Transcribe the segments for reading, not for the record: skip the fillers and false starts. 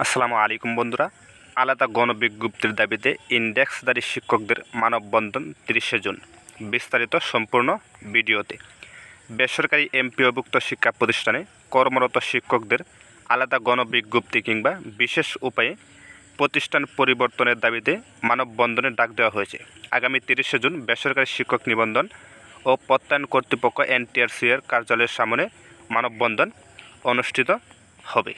আসসালামু আলাইকুম বন্ধুরা। আলাদা গণবিজ্ঞপ্তির দাবিতে ইন্ডেক্সধারী শিক্ষকদের মানববন্ধন 30শে জুন। বিস্তারিত সম্পূর্ণ ভিডিওতে। বেসরকারি এমপিওভুক্ত শিক্ষা প্রতিষ্ঠানে কর্মরত শিক্ষকদের আলাদা গণবিজ্ঞপ্তি কিংবা বিশেষ উপায়ে প্রতিষ্ঠান পরিবর্তনের দাবিতে মানববন্ধনের ডাক দেওয়া হয়েছে। আগামী 30শে জুন বেসরকারি শিক্ষক নিবন্ধন ও প্রত্যয়ন কর্তৃপক্ষ এনটিআরসি এর কার্যালয়ের সামনে মানববন্ধন অনুষ্ঠিত হবে।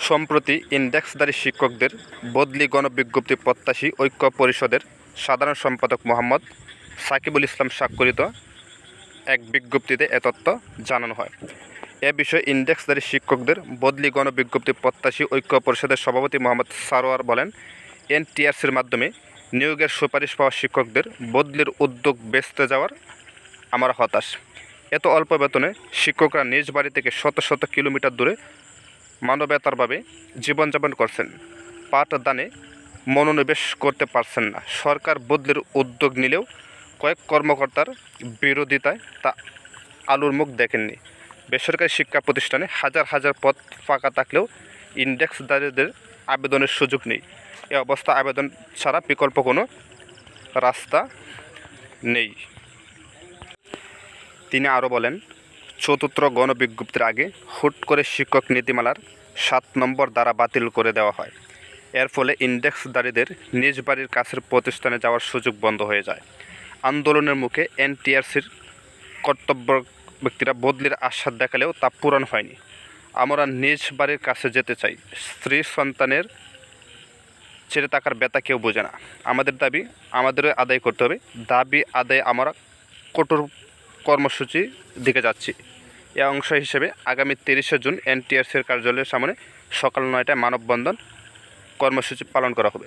সম্প্রতি ইন্ডেক্সধারী শিক্ষকদের বদলি গণবিজ্ঞপ্তি প্রত্যাশী ঐক্য পরিষদের সাধারণ সম্পাদক মোহাম্মদ সাকিবুল ইসলাম স্বাক্ষরিত এক বিজ্ঞপ্তিতে এ তথ্য জানানো হয়। এ বিষয়ে ইন্ডেক্সধারী শিক্ষকদের বদলি গণবিজ্ঞপ্তি প্রত্যাশী ঐক্য পরিষদের সভাপতি মোহাম্মদ সারোয়ার বলেন, এনটিআরসির মাধ্যমে নিয়োগের সুপারিশ পাওয়া শিক্ষকদের বদলির উদ্যোগ বেচতে যাওয়ার আমরা হতাশ। এত অল্প বেতনে শিক্ষকরা নিজ বাড়ি থেকে শত শত কিলোমিটার দূরে মানবেতরভাবে জীবনযাপন করছেন, পাঠদানে মনোনিবেশ করতে পারছেন না। সরকার বদলির উদ্যোগ নিলেও কয়েক কর্মকর্তার বিরোধিতায় তা আলুর মুখ দেখেননি। বেসরকারি শিক্ষা প্রতিষ্ঠানে হাজার হাজার পদ ফাঁকা থাকলেও ইন্ডেক্সধারীদের আবেদনের সুযোগ নেই। এ অবস্থা আবেদন ছাড়া বিকল্প কোনো রাস্তা নেই। তিনি আরও বলেন, চতুর্থ গণবিজ্ঞপ্তির আগে হুট করে শিক্ষক নীতিমালার 7 নম্বর ধারা বাতিল করে দেওয়া হয়। এর ফলে ইন্ডেক্সধারীদের নিজ বাড়ির কাছের প্রতিষ্ঠানে যাওয়ার সুযোগ বন্ধ হয়ে যায়। আন্দোলনের মুখে এনটিআরসির কর্তব্য ব্যক্তিরা বদলির আশ্বাস দেখালেও তা পূরণ হয়নি। আমরা নিজ বাড়ির কাছে যেতে চাই। স্ত্রী সন্তানের ছেড়ে থাকার ব্যথা কেউ বোঝে না। আমাদের দাবি আমাদের আদায় করতে হবে। দাবি আদায়ে আমরা কঠোর কর্মসূচির দিকে যাচ্ছি। এ অংশ হিসেবে আগামী 30শে জুন এনটিআরসির কার্যালয়ের সামনে সকাল 9টায় মানববন্ধন কর্মসূচি পালন করা হবে।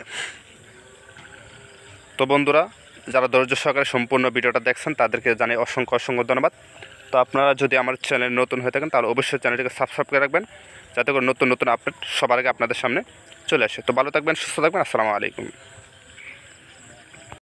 তো বন্ধুরা, যারা ধৈর্য সহকারে সম্পূর্ণ ভিডিওটা দেখছেন তাদেরকে জানাই অসংখ্য ধন্যবাদ। তো আপনারা যদি আমার চ্যানেল নতুন হয়ে থাকেন তাহলে অবশ্যই চ্যানেলটিকে সাবস্ক্রাইব করে রাখবেন, যাতে করে নতুন আপডেট সবার আগে আপনাদের সামনে চলে আসে। তো ভালো থাকবেন, সুস্থ থাকবেন। আসসালামু আলাইকুম।